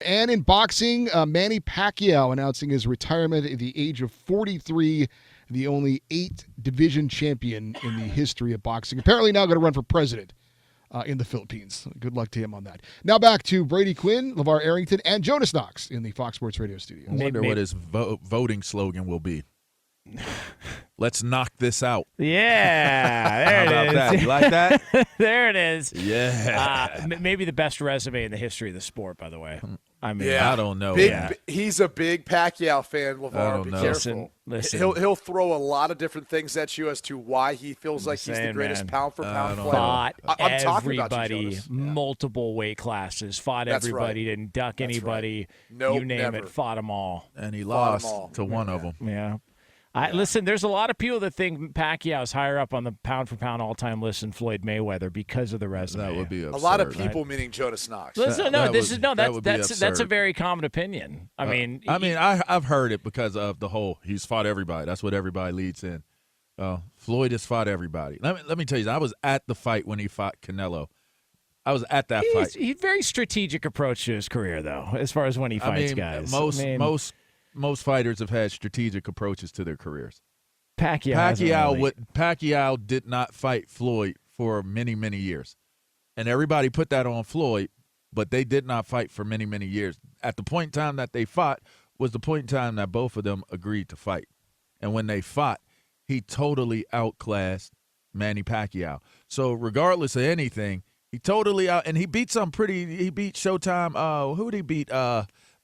And in boxing, Manny Pacquiao announcing his retirement at the age of 43, the only 8-division champion in the history of boxing. Apparently now going to run for president in the Philippines. Good luck to him on that. Now back to Brady Quinn, LaVar Arrington, and Jonas Knox in the Fox Sports Radio studio. I wonder what his voting slogan will be. Let's knock this out. Yeah, there it is. How about that? You like that? There it is. Yeah. Maybe the best resume in the history of the sport, by the way. I mean, I don't know. He's a big Pacquiao fan, LaVar. Be careful. Listen. He'll throw a lot of different things at you as to why he feels like he's the greatest pound-for-pound fighter. Fought I'm talking everybody, about you, Jonas. multiple weight classes. Fought everybody, didn't duck anybody. Right. Nope, you name never. it, fought them all. And he lost to one of them. Yeah. Listen, there's a lot of people that think Pacquiao's higher up on the pound-for-pound all-time list than Floyd Mayweather because of the resume. That would be absurd. A lot of people, meaning Jonas Knox. Listen, that's a very common opinion. I've heard it because of the whole he's fought everybody. That's what everybody leads in. Floyd has fought everybody. Let me tell you, I was at the fight when he fought Canelo. I was at that fight. He's a very strategic approach to his career, though, as far as when he fights guys. Most fighters have had strategic approaches to their careers. Pacquiao did not fight Floyd for many, many years. And everybody put that on Floyd, but they did not fight for many, many years. At the point in time that they fought was the point in time that both of them agreed to fight. And when they fought, he totally outclassed Manny Pacquiao. So regardless of anything, he totally and he beat he beat Showtime. Who did he beat?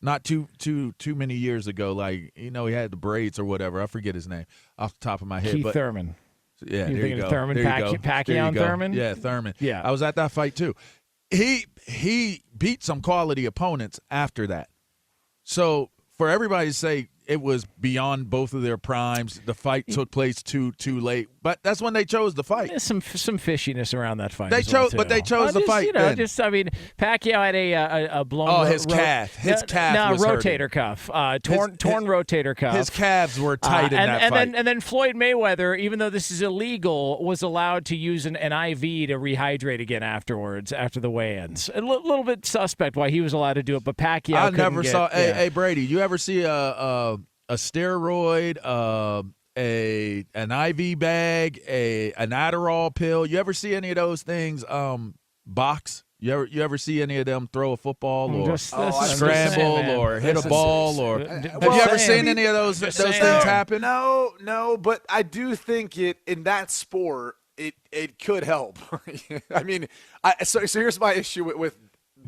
Not too many years ago, he had the braids or whatever. I forget his name off the top of my head. Keith Thurman. Yeah, You're thinking you of go. Thurman, Pacquiao and Thurman? Yeah, Thurman. Yeah. I was at that fight too. He beat some quality opponents after that. So for everybody to say it was beyond both of their primes, the fight took place too late. But that's when they chose the fight. There's some fishiness around that fight. They chose the fight. Pacquiao had a blown. Oh, his calf. His calf was rotator cuff. Torn rotator cuff. His calves were tight in that fight. And then Floyd Mayweather, even though this is illegal, was allowed to use an IV to rehydrate again afterwards, after the weigh-ins. A little bit suspect why he was allowed to do it, but Pacquiao I never saw. Hey, Brady, you ever see a steroid, an IV bag, an Adderall pill? You ever see any of those things box? You ever see any of them throw a football or scramble or hit a ball? Have you ever seen any of those things happen? No, but I do think in that sport it could help. I mean, so here's my issue with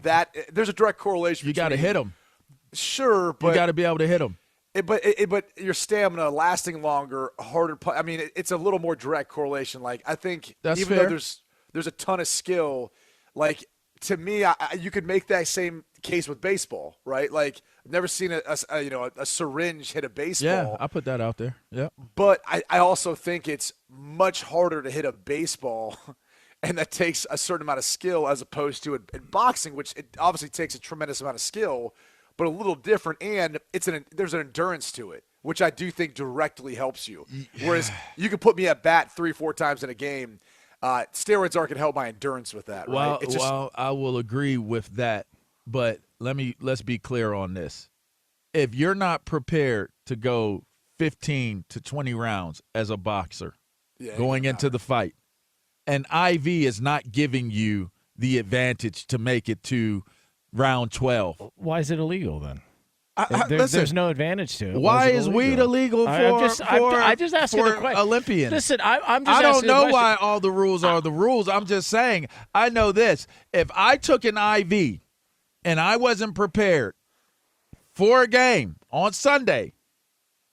that. There's a direct correlation. You got to hit them. Sure, but you got to be able to hit them. But your stamina lasting longer, harder. I mean, it's a little more direct correlation. I think that's even fair. Though there's a ton of skill, to me, you could make that same case with baseball, right? I've never seen a syringe hit a baseball. Yeah, I put that out there. Yeah, but I also think it's much harder to hit a baseball, and that takes a certain amount of skill as opposed to in boxing, which it obviously takes a tremendous amount of skill, but a little different, and there's an endurance to it, which I do think directly helps you. Whereas you can put me at bat 3-4 times in a game. Steroids aren't going to help my endurance with that, right? Well, I will agree with that, but let's be clear on this. If you're not prepared to go 15 to 20 rounds as a boxer going into the fight, and IV is not giving you the advantage to make it to round 12. Why is it illegal then? There's no advantage to it. Why is weed illegal I just asked for a question. Olympians? Listen, I'm just I don't asking know a question. why all the rules are the rules. I'm just saying, I know this. If I took an IV and I wasn't prepared for a game on Sunday,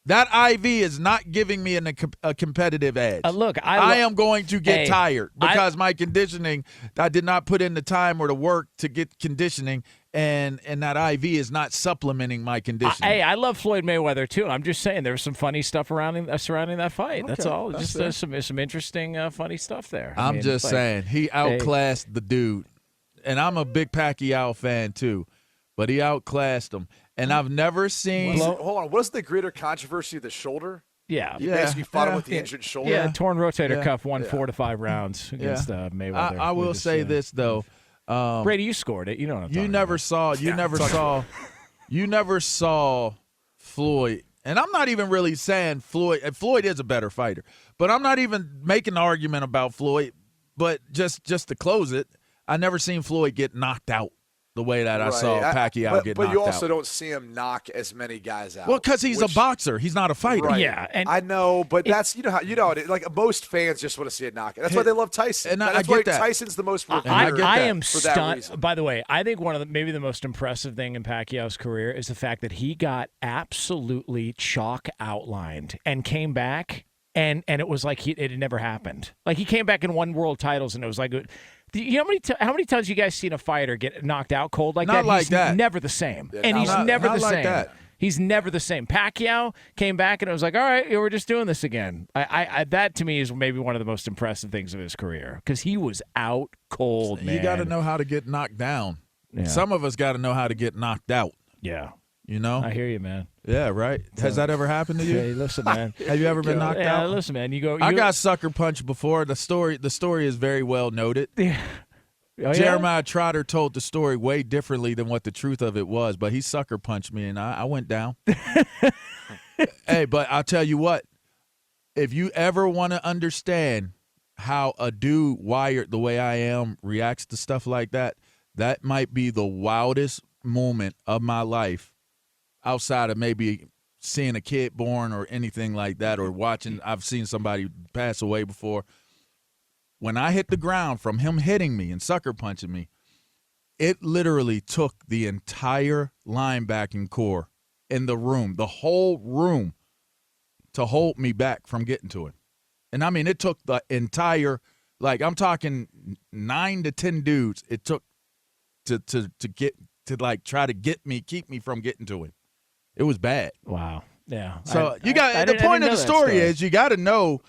that IV is not giving me a competitive edge. Look, I am going to get tired because my conditioning, I did not put in the time or the work to get conditioning, and that IV is not supplementing my conditioning. I love Floyd Mayweather, too. I'm just saying there was some funny stuff surrounding that fight. That's all. Just some interesting, funny stuff there. I'm just saying, he outclassed the dude. And I'm a big Pacquiao fan, too. But he outclassed him. And I've never seen – hold on. What's the greater controversy of the shoulder? Yeah. You basically fought him with the injured shoulder. Yeah, torn rotator cuff won 4 to 5 rounds against Mayweather. I will say this, though. Brady, you scored it. You know what I'm talking about. You never saw you never saw Floyd, and I'm not even really saying Floyd is a better fighter, but I'm not even making an argument about Floyd, but just to close it, I never seen Floyd get knocked out the way that I saw Pacquiao get knocked out. But you also don't see him knock as many guys out. Well, because he's a boxer. He's not a fighter. Right. Yeah, and I know, but that's like most fans just want to see a knockout. That's why they love Tyson. And that's I why get that. Tyson's the most revered. I am for that stunned. reason. By the way, I think one of maybe the most impressive thing in Pacquiao's career is the fact that he got absolutely chalk outlined and came back, and it was like it had never happened. Like he came back and won world titles, and it was like. You know how many times you guys seen a fighter get knocked out cold like Not that? like He's that. never the same, Yeah, and he's never not the like same. that. He's never the same. Pacquiao came back and it was like, all right, we're just doing this again. I that to me is maybe one of the most impressive things of his career because he was out cold, man. You got to know how to get knocked down. Yeah. Some of us got to know how to get knocked out. Yeah, You know? I hear you, man. Yeah, right. Has that ever happened to you? Hey, listen, man. Have you ever been knocked Yeah, out? listen, man. I got sucker punched before. The story is very well noted. Yeah. Oh, yeah? Jeremiah Trotter told the story way differently than what the truth of it was, but he sucker punched me and I went down. Hey, but I'll tell you what, if you ever want to understand how a dude wired the way I am reacts to stuff like that, that might be the wildest moment of my life outside of maybe seeing a kid born or anything like that or watching. I've seen somebody pass away before. When I hit the ground from him hitting me and sucker punching me, it literally took the entire linebacking core in the room, the whole room, to hold me back from getting to him. And I mean, it took the entire, like I'm talking 9 to 10 dudes. It took to get to like try to keep me from getting to him. It was bad. Wow. Yeah. So the point of the story is you got to know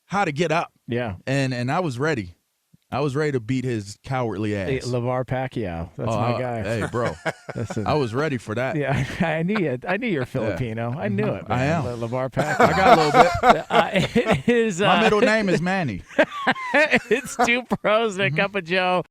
how to get up. Yeah. And I was ready. I was ready to beat his cowardly ass. Hey, LaVar Pacquiao. That's my guy. Hey, bro. Listen. I was ready for that. Yeah, I knew you. I knew you're Filipino. I knew it. Man. I am. LaVar Pacquiao. I got a little bit. It is, My middle name is Manny. It's Two Pros and a Cup of Joe.